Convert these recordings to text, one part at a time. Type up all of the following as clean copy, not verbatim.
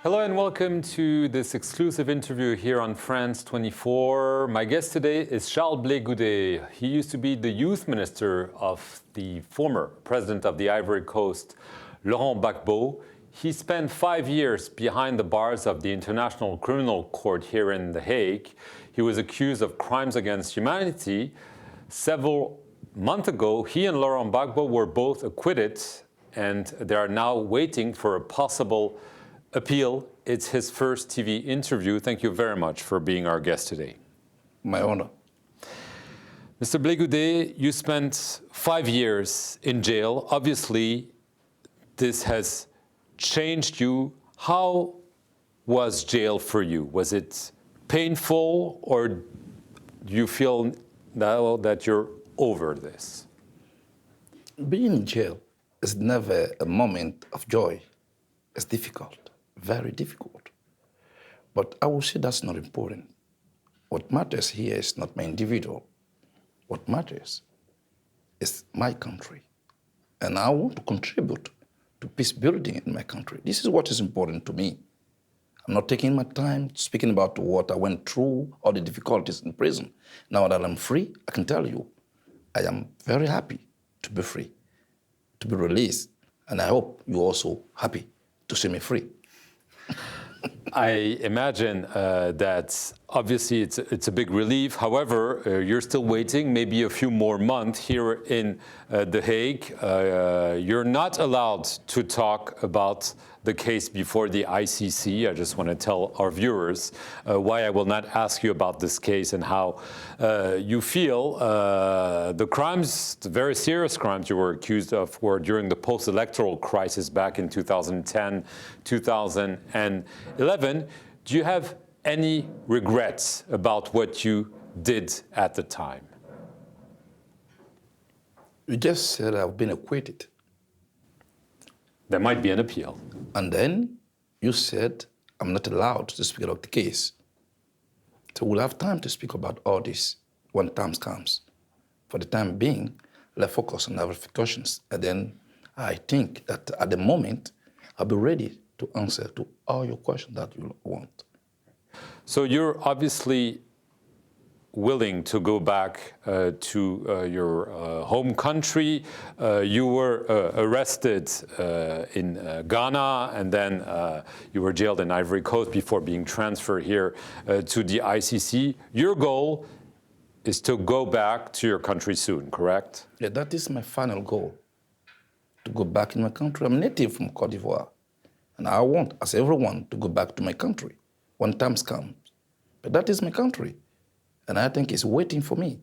Hello and welcome to this exclusive interview here on France 24. My guest today is Blé Goudé. He used to be the youth minister of the former president of the Ivory Coast, Laurent Gbagbo. He spent 5 years behind the bars of the International Criminal Court here in The Hague. He was accused of crimes against humanity. Several months ago, he and Laurent Gbagbo were both acquitted, and they are now waiting for a possible appeal. It's his first TV interview. Thank you very much for being our guest today. My honor. Mr. Blé Goudé, you spent 5 years in jail. Obviously, this has changed you. How was jail for you? Was it painful, or do you feel now that you're over this? Being in jail is never a moment of joy. It's difficult. Very difficult. But I will say that's not important. What matters here is not my individual. What matters is my country. And I want to contribute to peace building in my country. This is what is important to me. I'm not taking my time speaking about what I went through or the difficulties in prison. Now that I'm free, I can tell you, I am very happy to be free, to be released. And I hope you're also happy to see me free. I imagine that obviously it's a big relief. However, you're still waiting maybe a few more months here in The Hague. You're not allowed to talk about the case before the ICC. I just want to tell our viewers why I will not ask you about this case and how you feel. The crimes, the very serious crimes you were accused of, were during the post-electoral crisis back in 2010, 2011. Do you have any regrets about what you did at the time? You just said I've been acquitted. There might be an appeal. And then you said I'm not allowed to speak about the case. So we'll have time to speak about all this when time comes. For the time being, let's focus on our verifications. And then I think that at the moment, I'll be ready to answer to all your questions that you want. So you're obviously willing to go back to your home country. You were arrested in Ghana, and then you were jailed in Ivory Coast before being transferred here to the ICC. Your goal is to go back to your country soon, correct? Yeah, that is my final goal, to go back in my country. I'm native from Côte d'Ivoire, and I want, as everyone, to go back to my country when time comes. But that is my country. And I think it's waiting for me.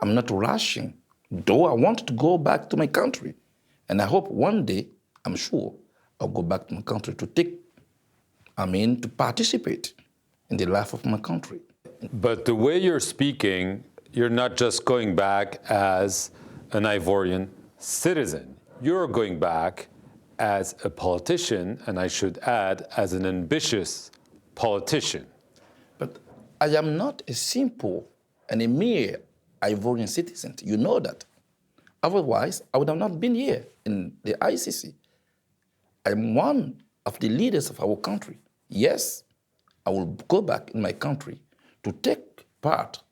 I'm not rushing, though I want to go back to my country. And I hope one day, I'm sure, I'll go back to my country to to participate in the life of my country. But the way you're speaking, you're not just going back as an Ivorian citizen. You're going back as a politician, and I should add, as an ambitious politician. But I am not a simple and a mere Ivorian citizen. You know that. Otherwise, I would have not been here in the ICC. I am one of the leaders of our country. Yes, I will go back in my country to take part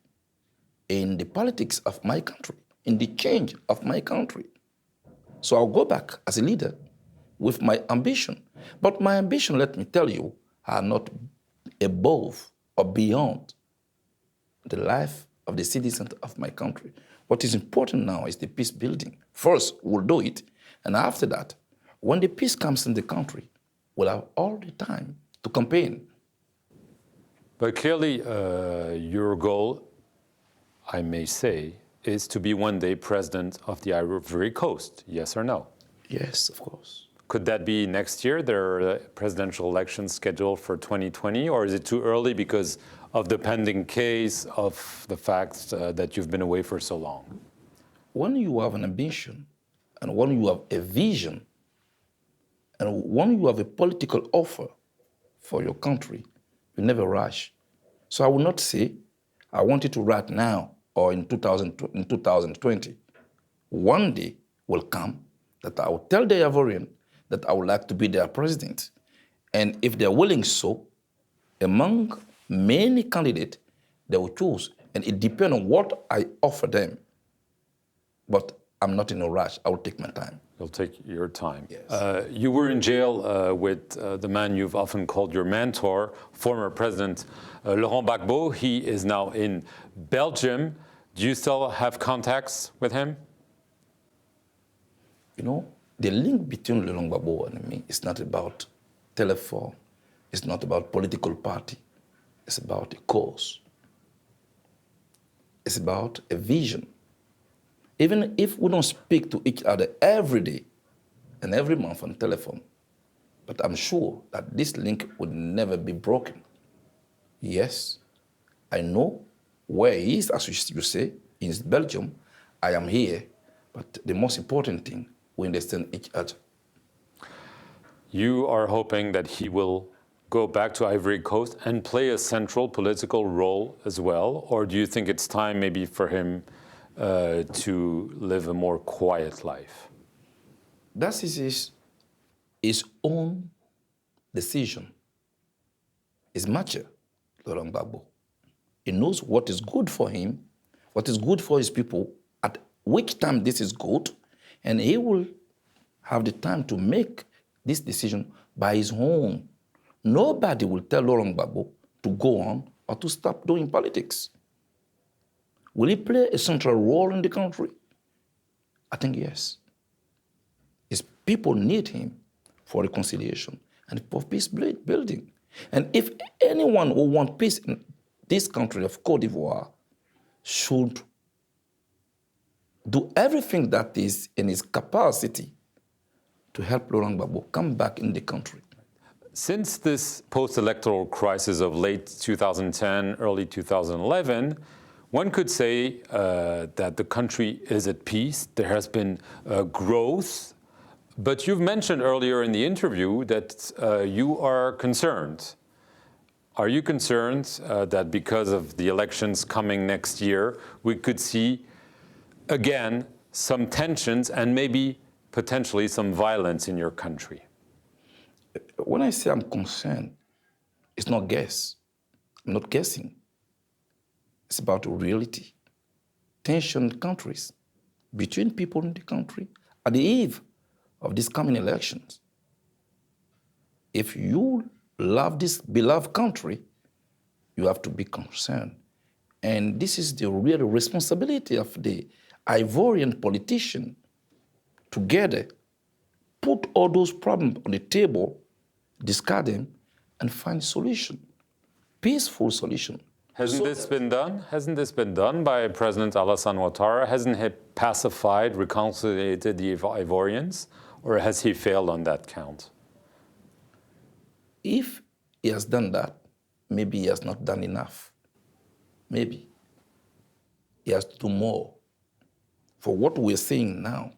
in the politics of my country, in the change of my country. So I'll go back as a leader with my ambition. But my ambition, let me tell you, are not above or beyond the life of the citizens of my country. What is important now is the peace building. First, we'll do it, and after that, when the peace comes in the country, we'll have all the time to campaign. But clearly, your goal, I may say, is to be one day president of the Ivory Coast, yes or no? Yes, of course. Could that be next year? There are presidential elections scheduled for 2020, or is it too early because of the pending case, of the fact that you've been away for so long? When you have an ambition, and when you have a vision, and when you have a political offer for your country, you never rush. So I will not say, I want it to right now or in 2020. One day will come that I will tell the Ivorian that I would like to be their president. And if they're willing so, among many candidates, they will choose. And it depends on what I offer them. But I'm not in a rush. I will take my time. You'll take your time. Yes. You were in jail with the man you've often called your mentor, former President Laurent Gbagbo. He is now in Belgium. Do you still have contacts with him? You know, the link between Laurent Gbagbo and me is not about telephone. It's not about political party. It's about a cause. It's about a vision. Even if we don't speak to each other every day and every month on telephone, but I'm sure that this link would never be broken. Yes, I know where he is, as you say, in Belgium. I am here, but the most important thing, we understand each other. You are hoping that he will go back to Ivory Coast and play a central political role as well? Or do you think it's time maybe for him to live a more quiet life? That is his own decision. His mature, Laurent Gbagbo. He knows what is good for him, what is good for his people, at which time this is good, and he will have the time to make this decision by his own. Nobody will tell Laurent Gbagbo to go on or to stop doing politics. Will he play a central role in the country? I think yes. His people need him for reconciliation and for peace building. And if anyone who wants peace in this country of Côte d'Ivoire should do everything that is in his capacity to help Laurent Gbagbo come back in the country. Since this post-electoral crisis of late 2010, early 2011, one could say that the country is at peace. There has been growth. But you've mentioned earlier in the interview that you are concerned. Are you concerned that because of the elections coming next year, we could see, again, some tensions and maybe potentially some violence in your country? When I say I'm concerned, it's not guess. I'm not guessing. It's about reality. Tension in countries, between people in the country, at the eve of these coming elections. If you love this beloved country, you have to be concerned. And this is the real responsibility of the Ivorian politician together, put all those problems on the table, discard them, and find solution, peaceful solution. Hasn't this been done? Hasn't this been done by President Alassane Ouattara? Hasn't he pacified, reconciliated the Ivorians? Or has he failed on that count? If he has done that, maybe he has not done enough. Maybe. He has to do more. For what we're seeing now,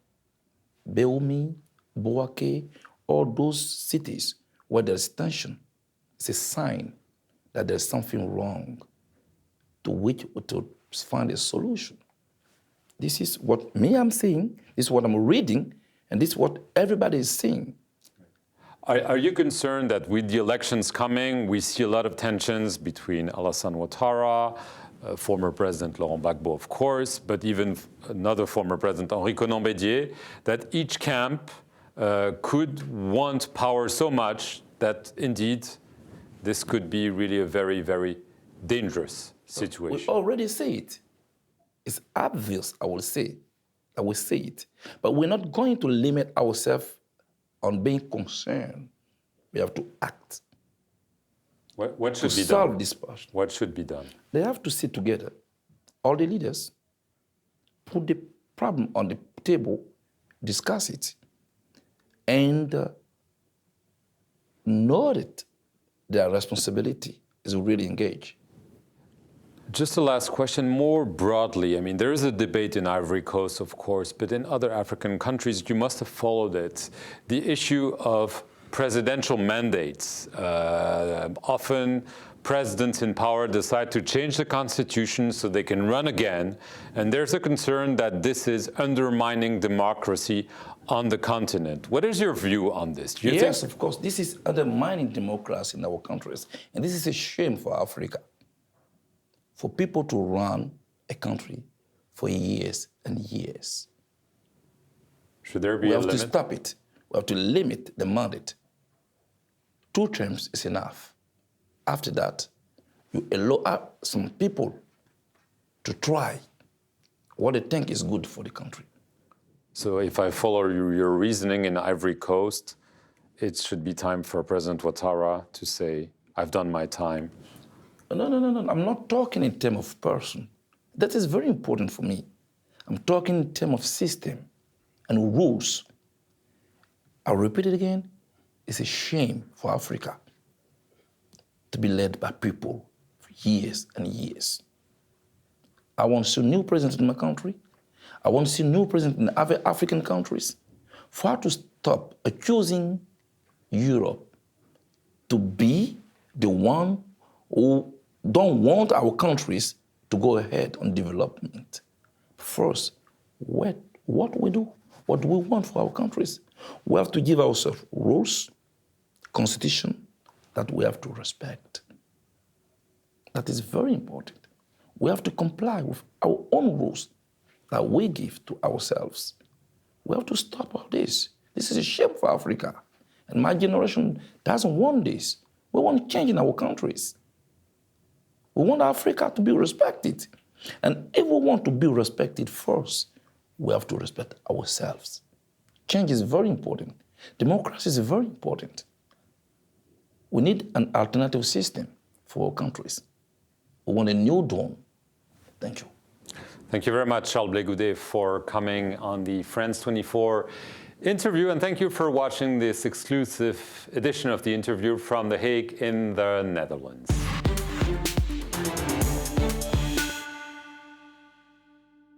Beoumi, Bouaké, all those cities where there's tension, it's a sign that there's something wrong to which to find a solution. This is what I'm seeing, this is what I'm reading, and this is what everybody is seeing. Are you concerned that with the elections coming, we see a lot of tensions between Alassane Ouattara, former President Laurent Gbagbo, of course, but even another former President, Henri Bédier, that each camp could want power so much that indeed this could be really a very, very dangerous situation? We already see it. It's obvious, I will say it. But we're not going to limit ourselves on being concerned. We have to act. What should be done? Solve this problem. What should be done? They have to sit together, all the leaders, put the problem on the table, discuss it, and know that their responsibility is really engaged. Just a last question, more broadly. I mean, there is a debate in Ivory Coast, of course, but in other African countries, you must have followed it. The issue of presidential mandates. Often, presidents in power decide to change the constitution so they can run again, and there's a concern that this is undermining democracy on the continent. What is your view on this? Do you Yes, think? of course. This is undermining democracy in our countries, and this is a shame for Africa. For people to run a country for years and years. Should there be We a have to limit? stop it. We have to limit the mandate. 2 terms is enough. After that, you allow some people to try what they think is good for the country. So if I follow your reasoning in Ivory Coast, it should be time for President Ouattara to say, I've done my time. No. I'm not talking in terms of person. That is very important for me. I'm talking in terms of system and rules. I'll repeat it again. It's a shame for Africa to be led by people for years and years. I want to see a new president in my country. I want to see a new president in other African countries. For us to stop accusing Europe to be the one who don't want our countries to go ahead on development. First, what we do we want for our countries? We have to give ourselves rules, constitution that we have to respect. That is very important. We have to comply with our own rules that we give to ourselves. We have to stop all this. This is a shame for Africa. And my generation doesn't want this. We want change in our countries. We want Africa to be respected. And if we want to be respected first, we have to respect ourselves. Change is very important. Democracy is very important. We need an alternative system for our countries. We want a new dawn. Thank you. Thank you very much, Charles Blé Goudé, for coming on the France 24 interview, and thank you for watching this exclusive edition of the interview from The Hague in the Netherlands.